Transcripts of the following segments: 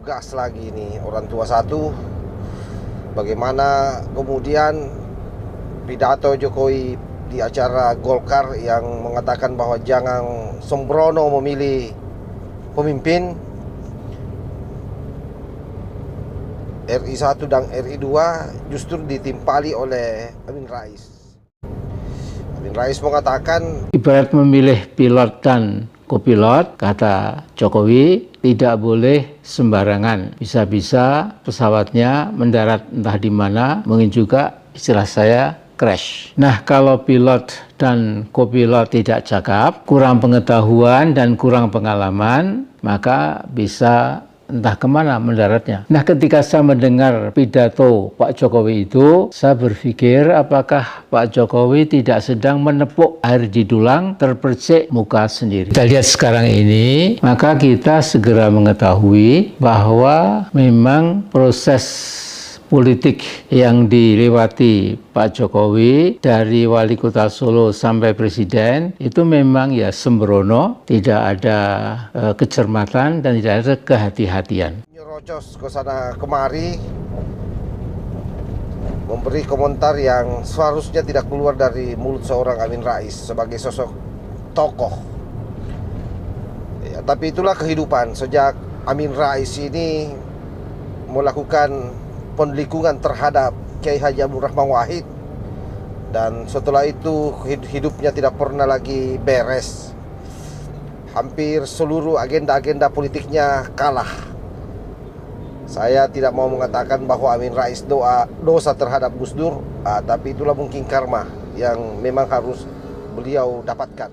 gas lagi nih orang tua satu. Bagaimana kemudian pidato Jokowi di acara Golkar yang mengatakan bahwa jangan sembrono memilih pemimpin. RI 1 dan RI 2 justru ditimpali oleh Amin Rais. Amin Rais mengatakan, ibarat memilih pilot dan kopilot, kata Jokowi, tidak boleh sembarangan. Bisa-bisa pesawatnya mendarat entah di mana, mungkin juga istilah saya crash. Nah, kalau pilot dan kopilot tidak cakap, kurang pengetahuan dan kurang pengalaman, maka bisa entah kemana mendaratnya. Nah, ketika saya mendengar pidato Pak Jokowi itu, saya berpikir apakah Pak Jokowi tidak sedang menepuk air di dulang terpercik muka sendiri. Kita lihat sekarang ini, maka kita segera mengetahui bahwa memang proses politik yang dilewati Pak Jokowi dari wali kota Solo sampai presiden itu memang ya sembrono, tidak ada kecermatan dan tidak ada kehati-hatian. nyerocos ke sana kemari, memberi komentar yang seharusnya tidak keluar dari mulut seorang Amin Rais sebagai sosok tokoh. Ya, tapi itulah kehidupan sejak Amin Rais ini melakukan penlikungan terhadap Kiai Haji Abdul Rahman Wahid, dan setelah itu hidupnya tidak pernah lagi beres. Hampir seluruh agenda-agenda politiknya kalah. Saya tidak mau mengatakan bahwa Amin Rais dosa terhadap Gus Dur, tapi itulah mungkin karma yang memang harus beliau dapatkan.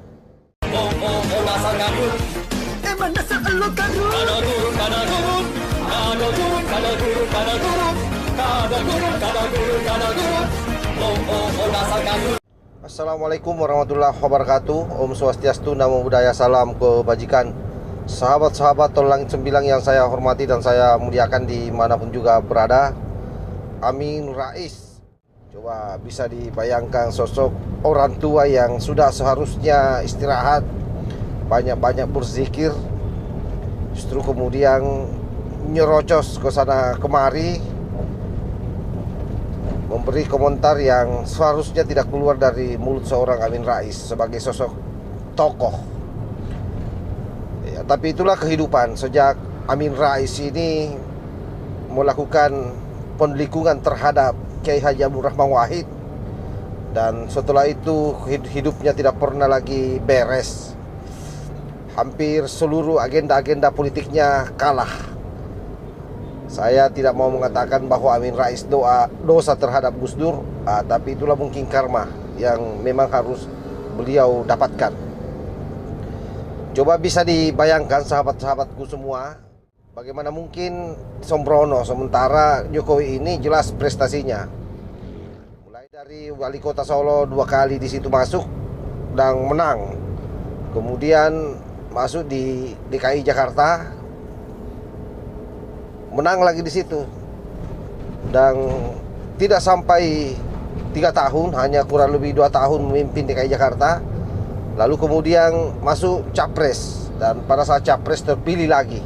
Assalamualaikum warahmatullahi wabarakatuh. Om Swastiastu, Namo Buddhaya, salam kebajikan. Sahabat-sahabat Tolong Sembilang yang saya hormati dan saya muliakan dimanapun juga berada, Amin Rais. Coba bisa dibayangkan sosok orang tua yang sudah seharusnya istirahat, banyak-banyak berzikir, justru kemudian nyerocos ke sana kemari, memberi komentar yang seharusnya tidak keluar dari mulut seorang Amin Rais sebagai sosok tokoh. Ya, tapi itulah kehidupan sejak Amin Rais ini melakukan penlikungan terhadap Kiai Haji Abdul Rahman Wahid, dan setelah itu hidupnya tidak pernah lagi beres. Hampir seluruh agenda-agenda politiknya kalah. Saya tidak mau mengatakan bahwa Amin Rais dosa terhadap Gus Dur, tapi itulah mungkin karma yang memang harus beliau dapatkan. Coba bisa dibayangkan sahabat-sahabatku semua, bagaimana mungkin sembrono sementara Jokowi ini jelas prestasinya. Mulai dari wali kota Solo 2 kali di situ masuk dan menang, kemudian masuk di DKI Jakarta, menang lagi di situ, dan tidak sampai 3 tahun, hanya kurang lebih 2 tahun memimpin DKI Jakarta, lalu kemudian masuk capres, dan pada saat capres terpilih lagi,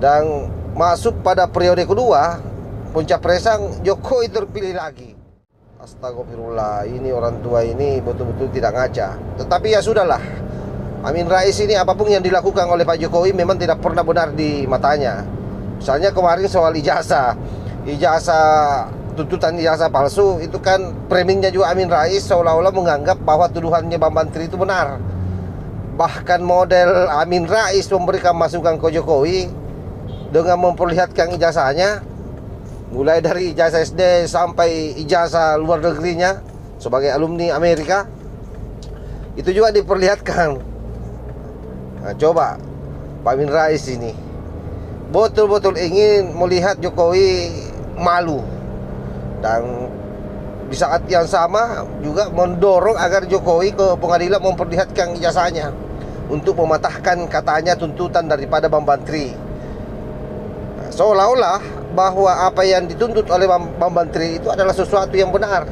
dan masuk pada periode kedua pencapresan Jokowi terpilih lagi. Astagfirullah, ini orang tua ini betul-betul tidak ngaca. Tetapi ya sudahlah, Amin Rais ini apapun yang dilakukan oleh Pak Jokowi memang tidak pernah benar di matanya. Misalnya kemarin soal ijazah tuntutan ijazah palsu, itu kan framingnya juga Amin Rais seolah-olah menganggap bahwa tuduhannya Bambang Tri itu benar. Bahkan model Amin Rais memberikan masukan ke Jokowi dengan memperlihatkan ijazahnya, mulai dari ijazah SD sampai ijazah luar negerinya sebagai alumni Amerika, itu juga diperlihatkan. Nah, coba Pak Amin Rais ini betul-betul ingin melihat Jokowi malu, dan di saat yang sama juga mendorong agar Jokowi ke pengadilan memperlihatkan ijazahnya untuk mematahkan katanya tuntutan daripada Bambang Tri. Nah, seolah-olah bahwa apa yang dituntut oleh Bambang Tri itu adalah sesuatu yang benar.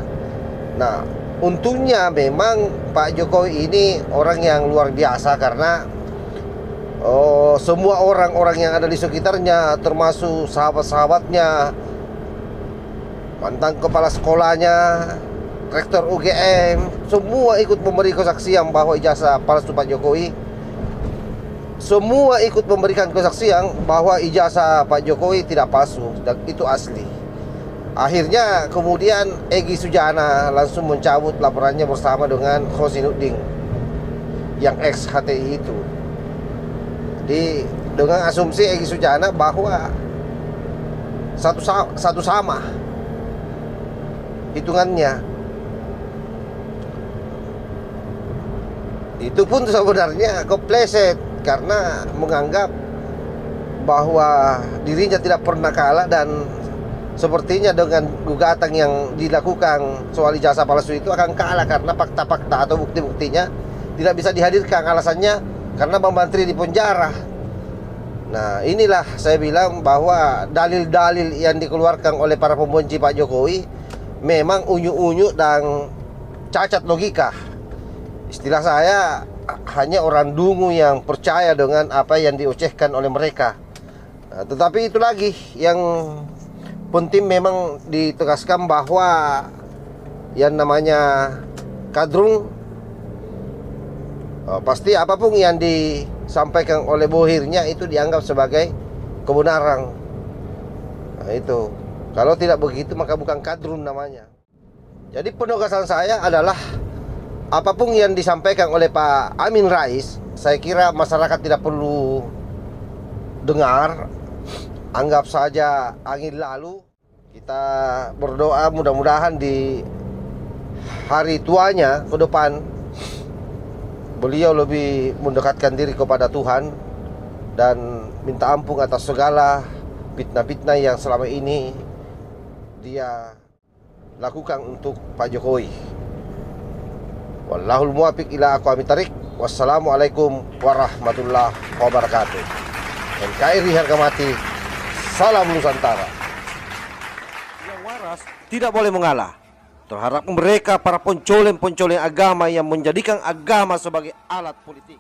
Nah, untungnya memang Pak Jokowi ini orang yang luar biasa, karena semua orang-orang yang ada di sekitarnya, termasuk sahabat-sahabatnya, mantan kepala sekolahnya, rektor UGM, semua ikut memberi kesaksian bahwa ijazah palsu Pak Jokowi. Semua ikut memberikan kesaksian bahwa ijazah Pak Jokowi tidak palsu dan itu asli. Akhirnya kemudian Egy Sujana langsung mencabut laporannya bersama dengan Khosinuddin yang ex HTI itu. Jadi dengan asumsi Egy Sujana bahwa satu sama hitungannya. Itu pun sebenarnya kepleset karena menganggap bahwa dirinya tidak pernah kalah dan sepertinya dengan gugatan yang dilakukan soal ijazah palsu itu akan kalah karena fakta-fakta atau bukti-buktinya tidak bisa dihadirkan. Alasannya karena Bang Bantri di penjara. Nah, inilah saya bilang bahwa dalil-dalil yang dikeluarkan oleh para pembenci Pak Jokowi memang unyu-unyu dan cacat logika. Istilah saya, hanya orang dungu yang percaya dengan apa yang diucapkan oleh mereka. Nah, tetapi itu lagi yang penting memang ditegaskan bahwa yang namanya kadrun, pasti apapun yang disampaikan oleh bohirnya itu dianggap sebagai kebenaran. Nah, itu. Kalau tidak begitu maka bukan kadrun namanya. Jadi penegasan saya adalah apapun yang disampaikan oleh Pak Amin Rais, saya kira masyarakat tidak perlu dengar. Anggap saja angin lalu. Kita berdoa mudah-mudahan di hari tuanya ke depan beliau lebih mendekatkan diri kepada Tuhan dan minta ampun atas segala fitnah-fitnah yang selama ini dia lakukan untuk Pak Jokowi. Wallahul muwaffiq ila aqwamit thariq. Wassalamualaikum warahmatullahi wabarakatuh. NKRI harga mati. Salam Nusantara. Yang waras tidak boleh mengalah terhadap mereka para pencoleng-pencoleng agama yang menjadikan agama sebagai alat politik.